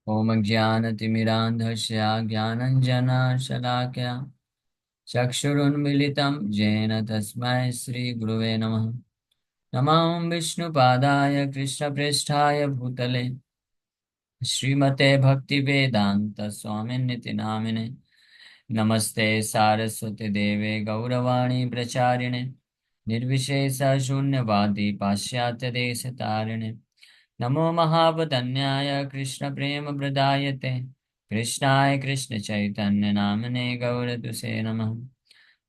ॐ ज्ञानतिमिरान्धस्य ज्ञानञ्जनशलाकया चक्षुरुन्मिलितं येन तस्मै श्रीगुरुवे नमः। नमः विष्णुपादाय कृष्णप्रेष्ठाय भूतले श्रीमते भक्तिवेदान्त स्वामिनिति नामिने। नमस्ते सारस्वती देवे गौरवाणी प्रचारिणे निर्विशेष शून्यवादी पाश्चात्य देश तारिणे। नमो महावदन्याय कृष्ण प्रेम प्रदायते कृष्णाय कृष्ण चैतन्य नामने गौरतुसे नमः।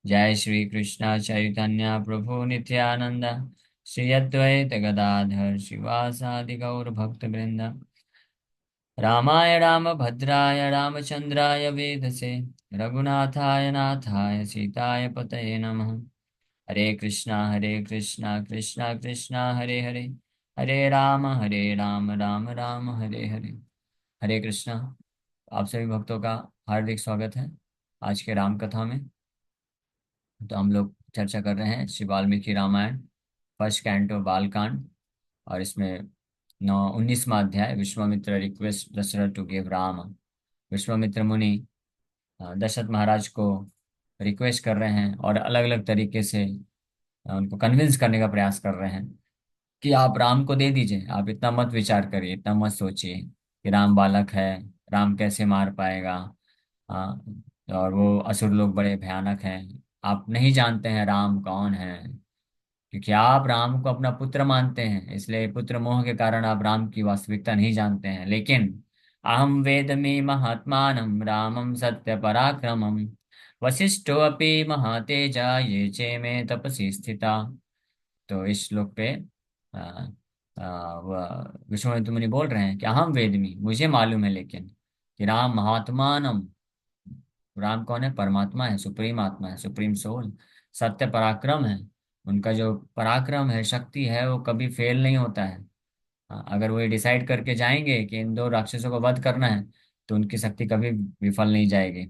जय श्री कृष्ण चैतन्य प्रभु नित्यानंद श्री अद्वैत गदाधर शिवासादि गौर भक्त वृंद। रामाय रामभद्राय रामचंद्राय वेधसे रघुनाथाय नाथाय सीताय पतये नमः। हरे कृष्णा कृष्णा कृष्णा हरे हरे, हरे राम राम राम हरे हरे। हरे कृष्णा। आप सभी भक्तों का हार्दिक स्वागत है आज के राम कथा में। तो हम लोग चर्चा कर रहे हैं श्री वाल्मीकि रामायण फर्स्ट कैंटो बालकांड। और इसमें 19वां अध्याय Vishwamitra request Dasharatha to give Rama. Vishwamitra मुनि दशरथ महाराज को रिक्वेस्ट कर रहे हैं और अलग अलग तरीके से उनको कन्विंस करने का प्रयास कर रहे हैं कि आप राम को दे दीजिए, आप इतना मत विचार करिए, इतना मत सोचिए कि राम बालक है, राम कैसे मार पाएगा। हाँ, और वो असुर लोग बड़े भयानक हैं, आप नहीं जानते हैं राम कौन है, क्योंकि आप राम को अपना पुत्र मानते हैं, इसलिए पुत्र मोह के कारण आप राम की वास्तविकता नहीं जानते हैं। लेकिन अहम वेदमी महात्मानं रामं सत्य पराक्रमं वशिष्ठो अपि महातेजा ये चे में तपसि स्थिता। तो इस श्लोक पे आ, विश्वामित्र मुनि बोल रहे हैं कि अहम वेदमी, मुझे मालूम है लेकिन कि राम महात्मानम, राम कौन है? परमात्मा है, सुप्रीम आत्मा है, सुप्रीम सोल। सत्य पराक्रम है, उनका जो पराक्रम है, शक्ति है, वो कभी फेल नहीं होता है। हाँ, अगर वो ये डिसाइड करके जाएंगे कि इन दो राक्षसों को वध करना है तो उनकी शक्ति कभी विफल नहीं जाएगी।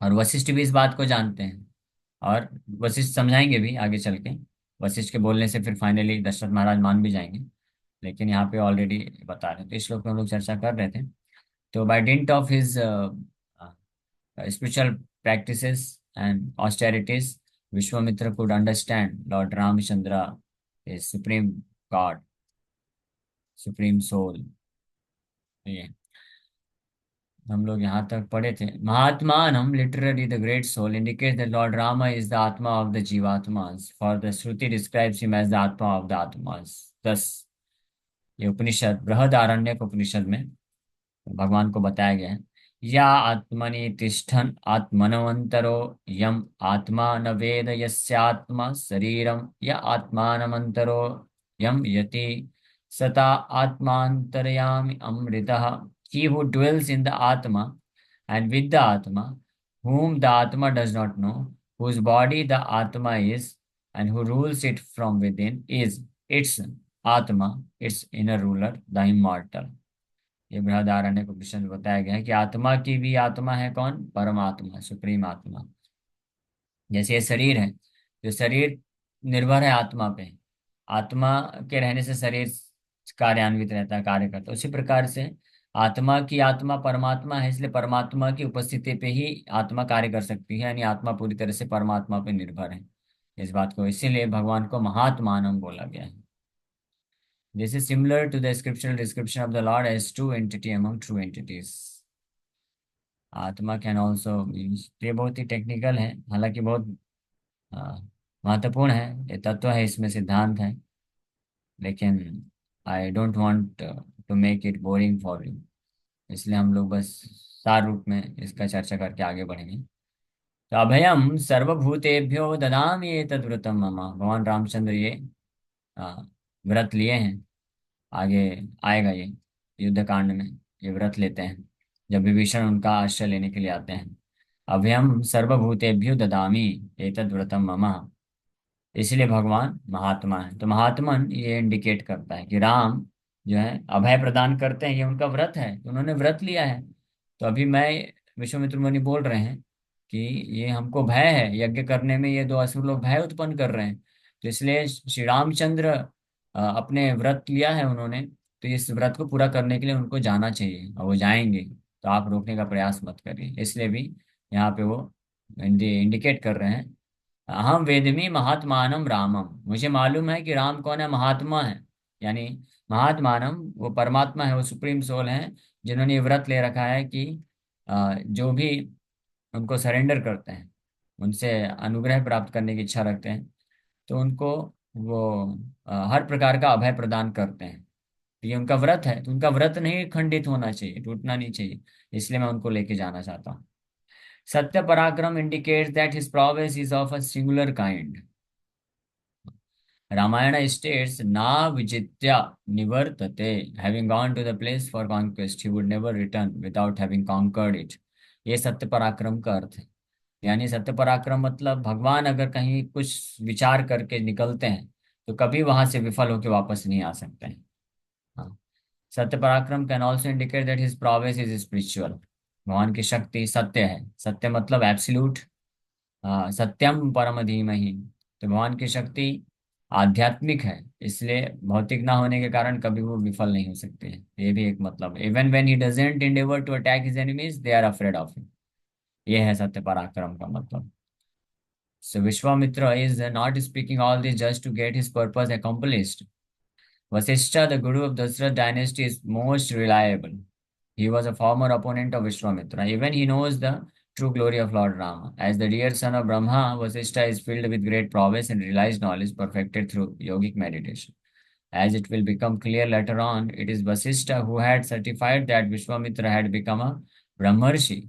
और वशिष्ठ भी इस बात को जानते हैं, और वशिष्ठ समझाएंगे भी आगे चल के। वशिष्ठ के बोलने से फिर फाइनली दशरथ महाराज मान भी जाएंगे, लेकिन यहाँ पे ऑलरेडी बता रहे हैं। तो इस श्लोक में हम लोग चर्चा कर रहे थे। तो by dint of his spiritual practices and austerities, Vishwamitra could understand Lord Ramchandra is supreme God, supreme soul। ये हम लोग यहाँ तक पढ़े थे। Mahatmanam, literally the great soul, indicates that Lord Rama is the Atma of the Jivatmas, for the Shruti describes him as the Atma of the Atmas। Thus, ये उपनिषद बृहदारण्यक उपनिषद में भगवान को बताया गया है। या आत्मनि तिष्ठन् आत्मनवंतरो यम आत्मा न वेद यस्यात्मा शरीरम या आत्मानमंतरो यम यति सता आत्मांतरयामि अमृतः। He who dwells in the Atma and with the Atma, whom the Atma does not know, whose body the Atma is, and who rules it from within, is its Atma, its inner ruler, the immortal। ये बृहदारण्यक उपनिषद में बताया गया है कि आत्मा की भी आत्मा है कौन? परमात्मा, सुप्रीम आत्मा। जैसे ये शरीर है, जो शरीर निर्भर है आत्मा पे, आत्मा के रहने से शरीर कार्यान्वित रहता है, कार्य करता है। उसी प्रकार से आत्मा की आत्मा परमात्मा है, इसलिए परमात्मा की उपस्थिति पे ही आत्मा कार्य कर सकती है, यानी आत्मा पूरी तरह से परमात्मा पे निर्भर है। इस बात को इसीलिए भगवान को महात्मानम बोला गया है। This is similar to the scriptural description of the Lord as true entity among true entities। आत्मा कैन ऑल्सो, ये बहुत ही टेक्निकल है, हालांकि बहुत आ, महत्वपूर्ण है, ये तत्व है, इसमें सिद्धांत है, लेकिन I don't want to make it boring for you, इसलिए हम लोग बस सार रूप में इसका चर्चा करके आगे बढ़ेंगे। तो अभयम सर्वभूतेभ्यो ददामि एतद् व्रतम मम, भगवान रामचंद्र ये आ, व्रत लिए हैं। आगे आएगा ये युद्ध कांड में, ये व्रत लेते हैं जब विभीषण उनका आश्रय लेने के लिए आते हैं। अभयम सर्वभूतेभ्यो ददामि एतद् व्रतम मम, इसलिए भगवान महात्मा है। तो महात्मन ये इंडिकेट करता है कि राम जो है अभय प्रदान करते हैं, ये उनका व्रत है, उन्होंने व्रत लिया है। तो अभी मैं, विश्वामित्र मुनि बोल रहे हैं कि ये हमको भय है यज्ञ करने में, ये दो असुर लोग भय उत्पन्न कर रहे हैं। तो इसलिए श्री रामचंद्र अपने व्रत लिया है उन्होंने, तो इस व्रत को पूरा करने के लिए उनको जाना चाहिए और वो जाएंगे, तो आप रोकने का प्रयास मत करिए। इसलिए भी यहाँ पे वो इंडिकेट कर रहे हैं, अहम वेदमी महात्मानम रामम, मुझे मालूम है कि राम कौन है, महात्मा है। यानी महात्मानम, वो परमात्मा है, वो सुप्रीम सोल है, जिन्होंने ये व्रत ले रखा है कि जो भी उनको सरेंडर करते हैं, उनसे अनुग्रह प्राप्त करने की इच्छा रखते हैं, तो उनको वो हर प्रकार का अभय प्रदान करते हैं। तो ये उनका व्रत है, तो उनका व्रत नहीं खंडित होना चाहिए, टूटना नहीं चाहिए। इसलिए मैं उनको लेके जाना चाहता हूँ। सत्य पराक्रम indicates that his prowess is of a singular kind. Ramayana states, Na Vijitya Nivartate. Having gone to the place for conquest, he would never return without having conquered it. ये सत्य पराक्रम का अर्थ है। यानी सत्य पराक्रम मतलब भगवान अगर कहीं कुछ विचार करके निकलते हैं तो कभी वहां से विफल होकर वापस नहीं आ सकते हैं। हाँ। सत्य पराक्रम can also indicate that his prowess is spiritual. भगवान की शक्ति सत्य है, सत्य मतलब एब्सोल्यूट, सत्यम परम धीमहि। तो भगवान की शक्ति आध्यात्मिक है, इसलिए भौतिक ना होने के कारण कभी वो विफल नहीं हो सकते हैं। ये भी एक मतलब, even when he doesn't endeavour to attack his enemies they are afraid of him. ये है सत्य पराक्रम का मतलब। So Vishwamitra is not speaking all this just to get his purpose accomplished. Vasishtha, the guru of Dasarath dynasty, is most reliable. He was a former opponent of Vishwamitra. Even he knows the true glory of Lord Rama. As the dear son of Brahma, Vasishtha is filled with great prowess and realized knowledge perfected through yogic meditation. As it will become clear later on, it is Vasishtha who had certified that Vishwamitra had become a Brahmarshi.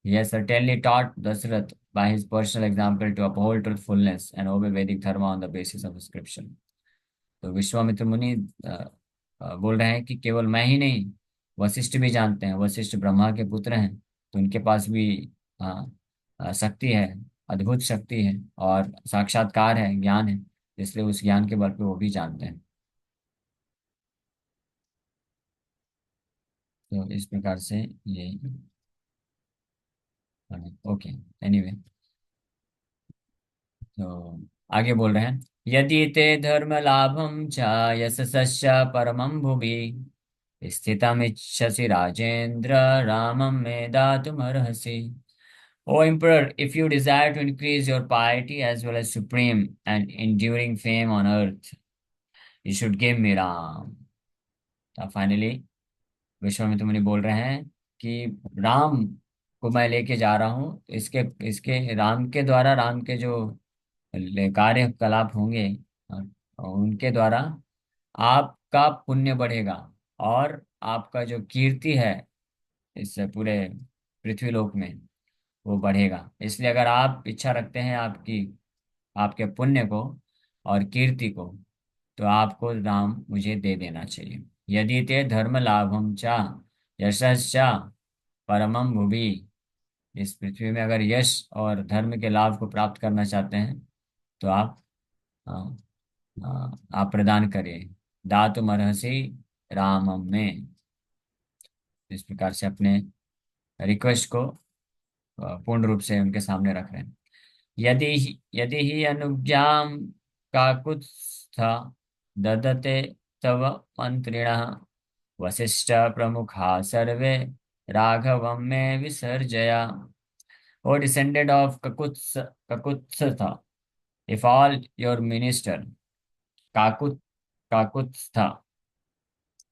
He has certainly taught Dasarath by his personal example to uphold truthfulness and obey Vedic dharma on the basis of scripture. तो विश्वामित्र मुनि बोल रहे हैं कि केवल मैं ही नहीं, वशिष्ठ भी जानते हैं, वशिष्ठ ब्रह्मा के पुत्र हैं, तो उनके पास भी शक्ति है, अद्भुत शक्ति है और साक्षात्कार है, ज्ञान है, इसलिए उस ज्ञान के बल पे वो भी जानते हैं। तो इस प्रकार से ये, ओके, एनीवे, तो आगे बोल रहे हैं, यदि ते धर्म लाभम च यशस्य परमं भुवि स्थितमिच्छसि राजेन्द्र रामं मे दातुमर्हसि. O Emperor, if you desire to increase your piety as well as supreme and enduring fame on earth, you should give me Ram. अब फाइनली विश्वामित्र मुनि बोल रहे हैं कि राम को मैं लेके जा रहा हूँ, इसके इसके राम के द्वारा, राम के जो कार्यकलाप होंगे उनके द्वारा आपका पुण्य बढ़ेगा और आपका जो कीर्ति है इस पूरे पृथ्वीलोक में वो बढ़ेगा। इसलिए अगर आप इच्छा रखते हैं आपकी, आपके पुण्य को और कीर्ति को, तो आपको राम मुझे दे देना चाहिए। यदि ते धर्म लाभम चा यशश्चा परमम भुवि, इस पृथ्वी में अगर यश और धर्म के लाभ को प्राप्त करना चाहते हैं तो आप प्रदान करिए। दातुमर्हसि रामम में, इस प्रकार से अपने रिक्वेस्ट को पूर्ण रूप से उनके सामने रख रहे हैं। यदि ही अनुज्ञां काकुत्स्थ ददते तव मंत्रिणः वसिष्ठ प्रमुखा सर्वे राघवं मे विसर्जया. O descendant of Kakutstha, if all your minister, Kakut, Kakutstha,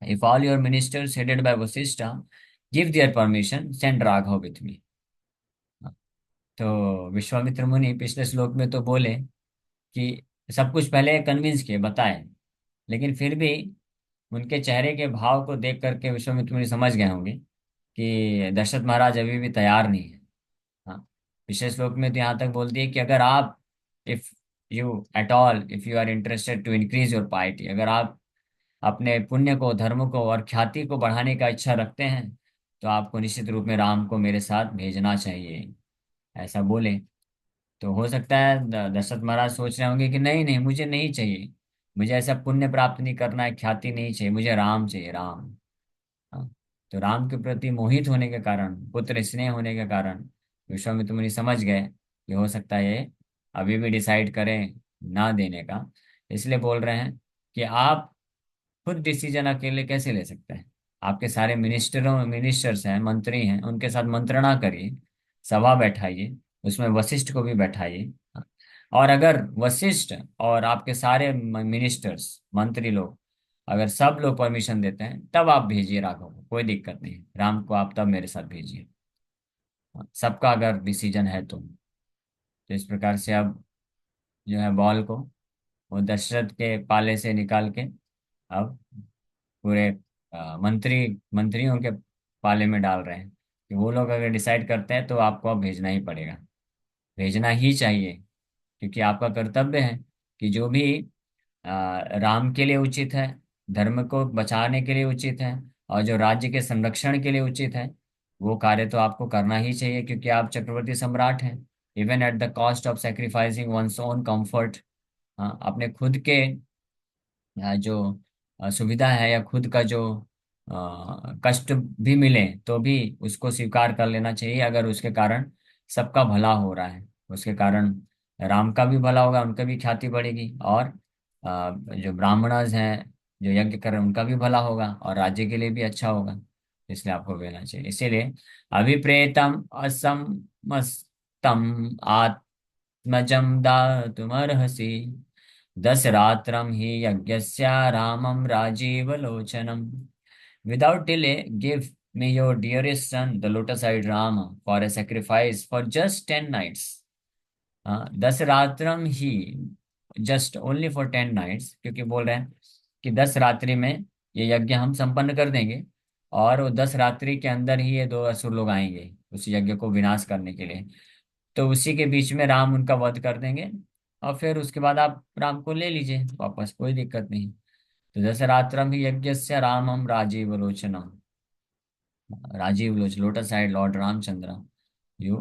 if all your ministers headed by Vasishtha give their permission, send Raghav with me. तो विश्वामित्र मुनि पिछले श्लोक में तो बोले कि सब कुछ पहले कन्विंस किए, बताए, लेकिन फिर भी उनके चेहरे के भाव को देख करके विश्वामित्र मुनि समझ गए होंगे कि दशरथ महाराज अभी भी तैयार नहीं है। हाँ, पिछले श्लोक में तो यहाँ तक बोल दिए कि अगर आप, if you at all if you are interested to increase your piety, अगर आप अपने पुण्य को, धर्म को और ख्याति को बढ़ाने का इच्छा रखते हैं तो आपको निश्चित रूप में राम को मेरे साथ भेजना चाहिए, ऐसा बोले। तो हो सकता है दशरथ महाराज सोच रहे होंगे कि नहीं नहीं, मुझे नहीं चाहिए, मुझे ऐसा पुण्य प्राप्त नहीं करना है, ख्याति नहीं चाहिए, मुझे राम चाहिए, राम। हाँ, तो राम के प्रति मोहित होने के कारण, पुत्र स्नेह होने के कारण विश्वामित्र मुनि समझ गए कि हो सकता है ये अभी भी डिसाइड करें ना देने का। इसलिए बोल रहे हैं कि आप खुद डिसीजन अकेले कैसे ले सकते हैं? आपके सारे मिनिस्टर्स हैं, मंत्री हैं, उनके साथ मंत्रणा करिए, सभा बैठाइए, उसमें वशिष्ठ को भी बैठाइए। और अगर वशिष्ठ और आपके सारे मिनिस्टर्स, मंत्री लोग, अगर सब लोग परमिशन देते हैं, तब आप भेजिए राघव को, कोई दिक्कत नहीं है। राम को आप तब मेरे साथ भेजिए। सबका अगर डिसीजन है तो इस प्रकार से अब जो है बॉल को वो दशरथ के पाले से निकाल के अब पूरे मंत्रियों के पाले में डाल रहे हैं कि वो लोग अगर डिसाइड करते हैं तो आपको अब भेजना ही पड़ेगा, भेजना ही चाहिए। क्योंकि आपका कर्तव्य है कि जो भी राम के लिए उचित है, धर्म को बचाने के लिए उचित है, और जो राज्य के संरक्षण के लिए उचित है, वो कार्य तो आपको करना ही चाहिए, क्योंकि आप चक्रवर्ती सम्राट हैं। Even at the cost of sacrificing one's own comfort, अपने खुद के जो सुविधा है या खुद का जो कष्ट भी मिले तो भी उसको स्वीकार कर लेना चाहिए, अगर उसके कारण सबका भला हो रहा है। उसके कारण राम का भी भला होगा, उनका भी ख्याति बढ़ेगी, और जो ब्राह्मणज हैं जो यज्ञ कर रहे हैं उनका भी भला होगा, और राज्य के लिए भी अच्छा होगा। इसलिए आपको कहना चाहिए। इसीलिए अभिप्रेतम असमस्तम आत्मजम दातुमर्हसि, दशरात्रं हि यज्ञस्य रामं राजीवलोचनम्। Without delay, give me your dearest son, the lotus-eyed Rama, for a sacrifice for just 10 nights. दशरात्रम ही, जस्ट ओनली फॉर 10 नाइट्स, क्योंकि बोल रहे हैं कि 10 रात्रि में ये यज्ञ हम संपन्न कर देंगे, और वो 10 रात्रि के अंदर ही ये दो असुर लोग आएंगे उस यज्ञ को विनाश करने के लिए। तो उसी के बीच में राम उनका वध कर देंगे, और फिर उसके बाद आप राम को ले लीजिए वापस, कोई दिक्कत नहीं। तो दशरात्रम ही यज्ञस्य रामम राजीव लोचनम, राजीव lotus eyed lord Ramachandra, you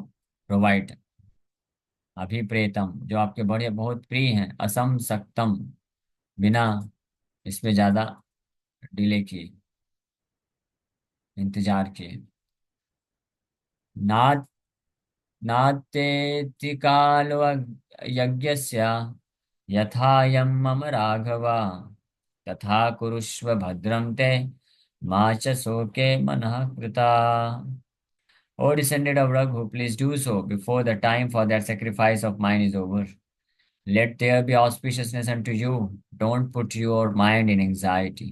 provide. अभिप्रेतम, जो आपके बड़े बहुत प्रिय हैं, असम सक्तम, बिना इसमें ज्यादा डिले किए, इंतजार किए। ना नात्येति कालो यज्ञस्य यथायं मम राघव, तथा कुरुष्व भद्रं ते, मा च शोके मनः कृता। O descendant of Raghu, please do so before the time for that sacrifice of mine is over. Let there be auspiciousness unto you. Don't put your mind in anxiety.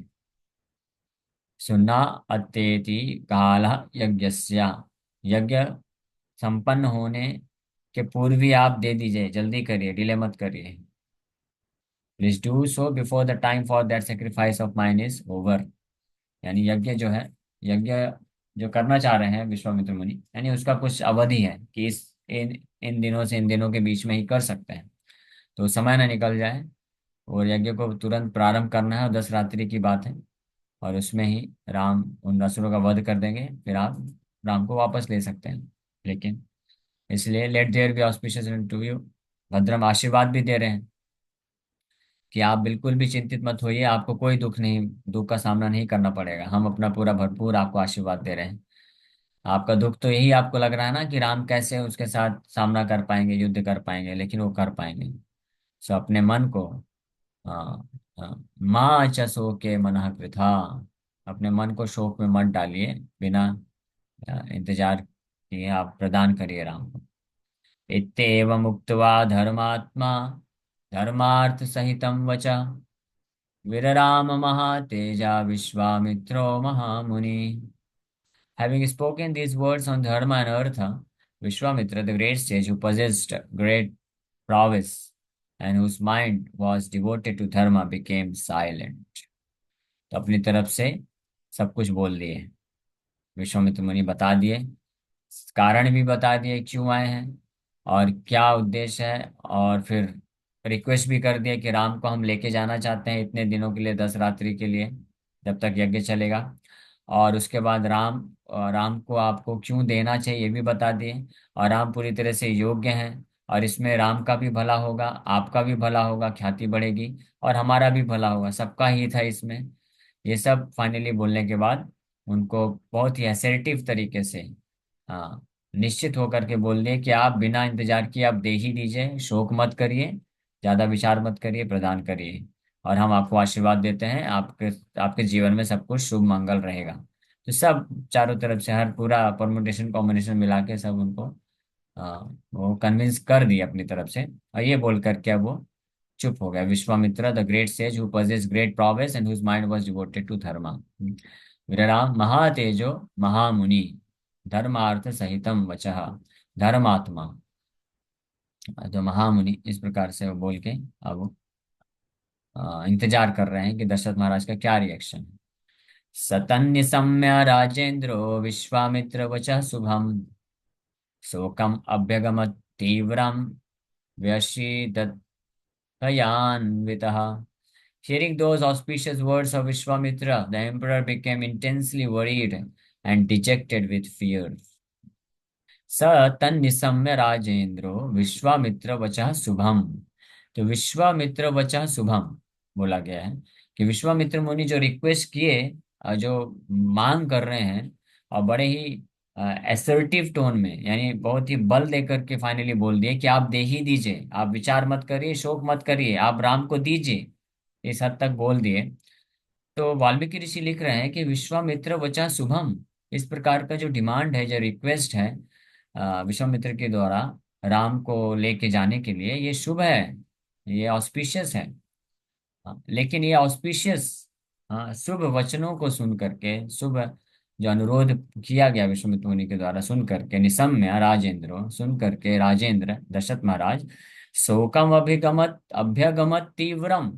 सुना अत्येति काल यज्ञस्य, यज्ञ संपन्न होने के पूर्व ही आप दे दीजिए, जल्दी करिए, डिले मत करिए। Please do so before the time for that sacrifice of mine is over. यानी यज्ञ जो है, यज्ञ जो करना चाह रहे हैं विश्वामित्र मुनि, यानी उसका कुछ अवधि है कि इस इन इन दिनों से इन दिनों के बीच में ही कर सकते हैं, तो समय ना निकल जाए। और यज्ञ को तुरंत प्रारंभ करना है, और 10 रात्रि की बात है, और उसमें ही राम उन असुरों का वध कर देंगे, फिर आप राम को वापस ले सकते हैं। लेकिन इसलिए let there be auspicious to you, भद्रम आशीर्वाद भी दे रहे हैं कि आप बिल्कुल भी चिंतित मत होइए, आपको कोई दुख का सामना नहीं करना पड़ेगा। हम अपना पूरा भरपूर आपको आशीर्वाद दे रहे हैं। आपका दुख तो यही आपको लग रहा है ना कि राम कैसे उसके साथ सामना कर पाएंगे, युद्ध कर पाएंगे, लेकिन वो कर पाएंगे। सो अपने मन को, हाँ, हाँ, माँ च शोके मनः कृथा, अपने मन को शोक में मत डालिए, बिना इंतजार किए आप प्रदान करिए राम को। इत्येवम् उक्त्वा धर्मात्मा धर्मार्थ सहितं वचा, विरराम महातेजा विश्वामित्रो महामुनि। Having spoken these words on Dharma and Artha, Vishwamitra, the great sage who possessed great prowess and whose mind was devoted to Dharma, became silent. तो अपनी तरफ से सब कुछ बोल दिए, विश्वामित्र मुनि बता दिए, कारण भी बता दिए क्यों आए हैं और क्या उद्देश्य है, और फिर रिक्वेस्ट भी कर दिया कि राम को हम लेके जाना चाहते हैं इतने दिनों के लिए, 10 रात्रि के लिए, जब तक यज्ञ चलेगा। और उसके बाद राम को आपको क्यों देना चाहिए ये भी बता दिए, और राम पूरी तरह से योग्य हैं, और इसमें राम का भी भला होगा, आपका भी भला होगा, ख्याति बढ़ेगी, और हमारा भी भला होगा, सबका हित है इसमें। ये सब फाइनली बोलने के बाद उनको बहुत ही असर्टिव तरीके से, हाँ, निश्चित होकर के बोल दिए कि आप बिना इंतजार किए आप दे ही दीजिए, शोक मत करिए, ज्यादा विचार मत करिए, प्रदान करिए। और हम आपको आशीर्वाद देते हैं, आपके आपके जीवन में सब कुछ शुभ मंगल रहेगा। तो सब चारों तरफ से हर पूरा परमुटेशन कॉम्बिनेशन मिला के सब उनको वो कन्विंस कर दिया अपनी तरफ से। और ये बोल करके अब वो चुप हो गया। Vishwamitra the great sage who possessed great prowess and whose mind was devoted to dharma। विरराम महातेजो महामुनि धर्मार्थ सहितम वचः धर्मात्मा। तो महामुनि इस प्रकार से वो बोल के अब वो, इंतजार कर रहे हैं कि दशरथ महाराज का क्या रिएक्शन है। सतन्य सम्य राजेंद्रो विश्वामित्र वचः Shubham शोकम अभ्यगमत तीव्रम व्यशीदत्तयान्वितः। Hearing those auspicious words of Vishwamitra, the emperor became intensely worried and dejected with fear। स तन्निसम्य राजेंद्रो विश्वामित्र वचः शुभम। तो विश्वामित्र वचः शुभम बोला गया है कि विश्वामित्र मुनि जो रिक्वेस्ट किए, जो मांग कर रहे हैं, और बड़े ही एसर्टिव टोन में, यानी बहुत ही बल देकर के फाइनली बोल दिए कि आप दे ही दीजिए, आप विचार मत करिए, शोक मत करिए, आप राम को दीजिए, इस हद तक बोल दिए। तो वाल्मीकि ऋषि लिख रहे हैं कि विश्वामित्र वचः शुभम, इस प्रकार का जो डिमांड है, जो रिक्वेस्ट है विश्वामित्र के द्वारा राम को लेके जाने के लिए, ये शुभ है, ये ऑस्पिशियस है। लेकिन ये ऑस्पिशियस शुभ वचनों को सुन करके, शुभ जो अनुरोध किया गया विश्वामित्र मुनि के द्वारा सुन करके, निसम्य राजेंद्र सुन करके, राजेंद्र दशरथ महाराज शोकम अभिगमत अभ्यगमत तीव्रम,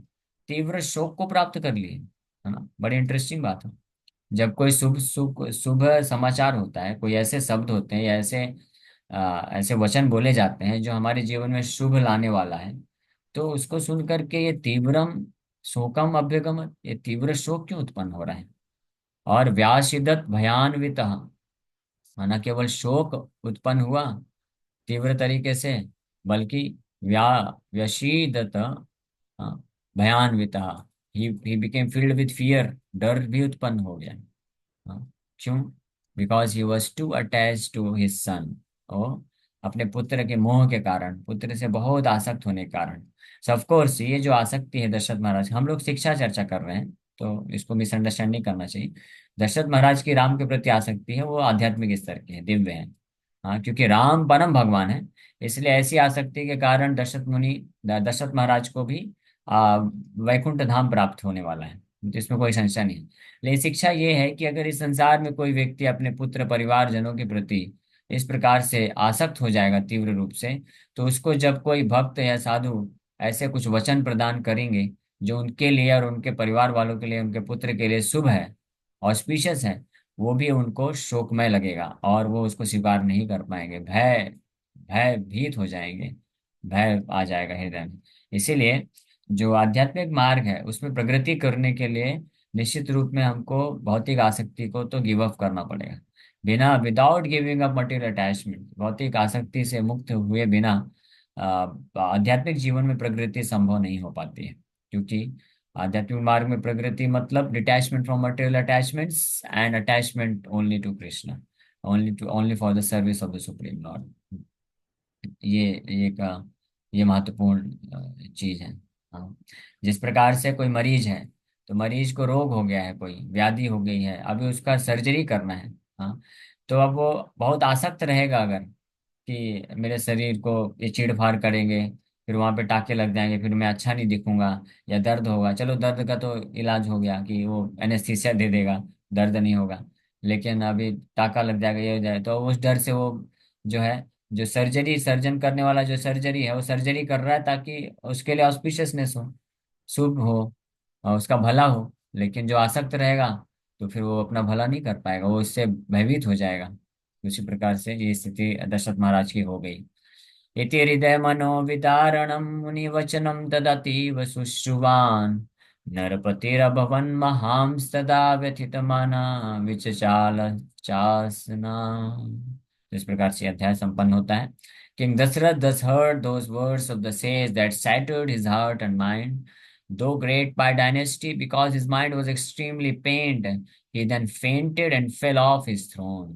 तीव्र शोक को प्राप्त कर लिए। है ना, बड़ी इंटरेस्टिंग बात है। जब कोई शुभ शुभ शुभ समाचार होता है, कोई ऐसे शब्द होते हैं या ऐसे वचन बोले जाते हैं जो हमारे जीवन में शुभ लाने वाला है, तो उसको सुन करके ये तीव्रम शोकम अभ्यगम, ये तीव्र शोक क्यों उत्पन्न हो रहा है। और व्यासिदत भयान्वित, न केवल शोक उत्पन्न हुआ तीव्र तरीके से, बल्कि व्या व्यशीदत भयान्वित, he became filled with fear, डर भी उत्पन्न हो गया। हाँ, क्यों? Because he was too attach to his son. ओ, अपने पुत्र के मोह के कारण, पुत्र से बहुत आसक्त होने के कारण। सो ऑफ कोर्स ये जो आसक्ति है दशरथ महाराज, हम लोग शिक्षा चर्चा कर रहे हैं तो इसको मिसअंडरस्टैंड नहीं करना चाहिए। दशरथ महाराज की राम के प्रति आसक्ति है, वो आध्यात्मिक स्तर की है, दिव्य है। हाँ, क्योंकि राम परम भगवान है, इसलिए ऐसी आसक्ति के कारण दशरथ महाराज को भी वैकुंठ धाम प्राप्त होने वाला है, तो इसमें कोई संशय नहीं। लेकिन शिक्षा ये है कि अगर इस संसार में कोई व्यक्ति अपने पुत्र परिवारजनों के प्रति इस प्रकार से आसक्त हो जाएगा तीव्र रूप से, तो उसको जब कोई भक्त या साधु ऐसे कुछ वचन प्रदान करेंगे जो उनके लिए और उनके परिवार वालों के लिए, उनके पुत्र के लिए शुभ है, ऑस्पिशियस है, वो भी उनको शोकमय लगेगा और वो उसको स्वीकार नहीं कर पाएंगे, भयभीत हो जाएंगे, भय आ जाएगा हृदय में। इसीलिए जो आध्यात्मिक मार्ग है उसमें प्रगति करने के लिए निश्चित रूप में हमको भौतिक आसक्ति को तो गिव अप करना पड़ेगा। बिना without giving up material attachment, भौतिक आसक्ति से मुक्त हुए बिना आध्यात्मिक जीवन में प्रगति संभव नहीं हो पाती है। क्योंकि आध्यात्मिक मार्ग में प्रगति मतलब detachment from material attachments and attachment only to Krishna, only for the service of the supreme lord. ये ये महत्वपूर्ण चीज है। हाँ, जिस प्रकार से कोई मरीज है, तो मरीज को रोग हो गया है, कोई व्याधि हो गई है, अभी उसका सर्जरी करना है। हाँ, तो अब वो बहुत आसक्त रहेगा अगर, कि मेरे शरीर को ये चीड़-फाड़ करेंगे, फिर वहां पे टाके लग जाएंगे, फिर मैं अच्छा नहीं दिखूंगा, या दर्द होगा, चलो दर्द का तो इलाज हो गया कि वो एनेस्थीसिया दे देगा, दर्द नहीं होगा। लेकिन अभी टाका लग जाएगा, ये हो जाए, तो उस डर से वो जो है, जो सर्जन करने वाला जो सर्जरी है, वो सर्जरी कर रहा है ताकि उसके लिए ऑस्पिशियसनेस हो, शुभ हो, और उसका भला हो। लेकिन जो आसक्त रहेगा तो फिर वो अपना भला नहीं कर पाएगा, वो इससे भयभीत हो जाएगा। उसी प्रकार से ये स्थिति दशरथ महाराज की हो गई। इति हृदय मनोविदारणम मुनिवचनम तदतीव शुश्रुवान् नरपतिरभवन् महांस्तदा व्यथितमाना विचचाल चासना। इस प्रकार से अध्याय संपन्न होता है। King Dasarath thus heard those words of the sage that shattered his heart and mind. Though great by dynasty, because his mind was extremely pained, he then fainted and fell off his throne।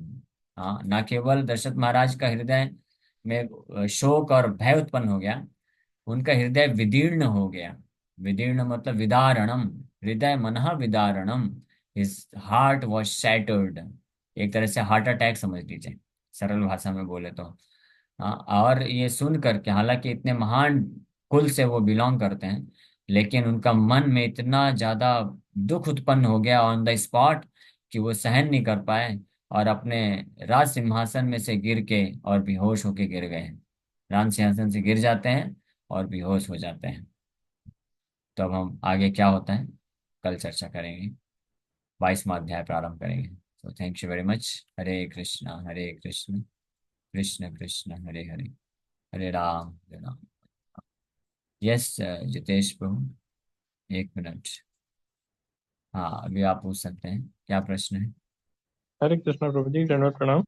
हाँ, न केवल दशरथ महाराज का हृदय में शोक और भय उत्पन्न हो गया, उनका हृदय विदीर्ण हो गया। विदीर्ण मतलब विदारणम, हृदय मनः विदारणम, हिज हार्ट वॉज शैटर्ड। एक तरह से हार्ट अटैक समझ लीजिए, सरल भाषा में बोले तो। हाँ, और ये सुन करके, हालांकि इतने महान कुल से वो बिलोंग करते हैं, लेकिन उनका मन में इतना ज्यादा दुख उत्पन्न हो गया ऑन द स्पॉट कि वो सहन नहीं कर पाए, और अपने राज सिंहासन में से गिर के और बेहोश होके गिर गए। राज सिंहासन से गिर जाते हैं और बेहोश हो जाते हैं। तो अब हम आगे क्या होता है कल चर्चा करेंगे, 22वां अध्याय प्रारंभ करेंगे। तो thank you very much. Hare Krishna Hare Krishna, Krishna Krishna Hare Hare, Hare Ram. Yes Jitesh Prabhu, 1 minute. हाँ, अभी आप पूछ सकते हैं, क्या प्रश्न है? हरे कृष्णा प्रभु जी, दंडवत प्रणाम।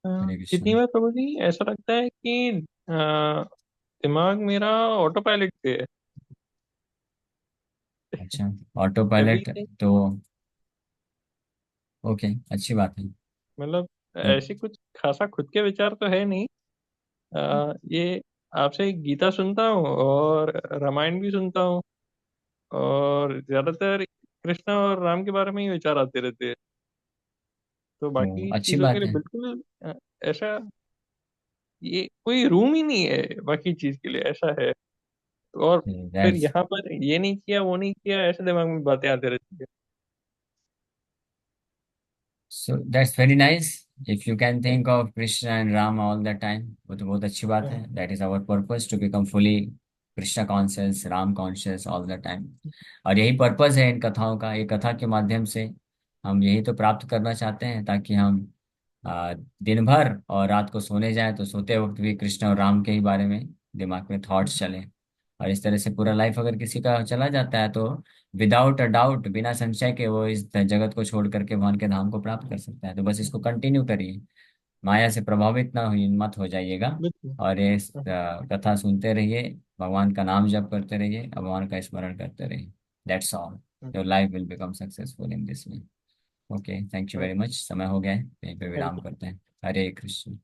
हरे कृष्ण। कितनी बार प्रभु जी ऐसा लगता है कि दिमाग मेरा ऑटो पायलट पे है। अच्छा, ऑटो कभी पायलट कहीं तो ओके, अच्छी बात है। मतलब तो ऐसी कुछ खासा खुद के विचार तो है नहीं। ये आपसे गीता सुनता हूँ और रामायण भी सुनता हूँ, और ज्यादातर कृष्णा और राम के बारे में ही विचार आते रहते हैं। तो बाकी अच्छी चीजों के बात लिए है। बिल्कुल ऐसा, ये कोई रूम ही नहीं है बाकी चीज के लिए, ऐसा है। और फिर दैट्स यहाँ पर ये नहीं किया वो नहीं किया, ऐसे दिमाग में बातें आते रहती है। So that's very nice. If you can think of Krishna and Rama all the time, वो तो बहुत अच्छी बात है। That is our purpose, to become fully Krishna conscious, Rama conscious all the time. और यही पर्पस है इन कथाओं का। ये कथा के माध्यम से हम यही तो प्राप्त करना चाहते हैं, ताकि हम दिन भर और रात को सोने जाएं तो सोते वक्त भी कृष्ण और राम के ही बारे में दिमाग में थॉट्स चले। और इस तरह से पूरा लाइफ अगर किसी का चला जाता है तो विदाउट अ डाउट, बिना संशय के, वो इस जगत को छोड़ करके भगवान के धाम को प्राप्त कर सकता है। तो बस इसको कंटिन्यू करिए, माया से प्रभावित ना हुई मत हो जाइएगा। बिल्कुल। और ये कथा सुनते रहिए, भगवान का नाम जप करते रहिए, और भगवान का स्मरण करते रहिए। That's all. Your life will become successful in this way. Okay, thank you very much. समय हो गया है, यहीं पे थैंक विराम यू। करते हैं। हरे कृष्ण।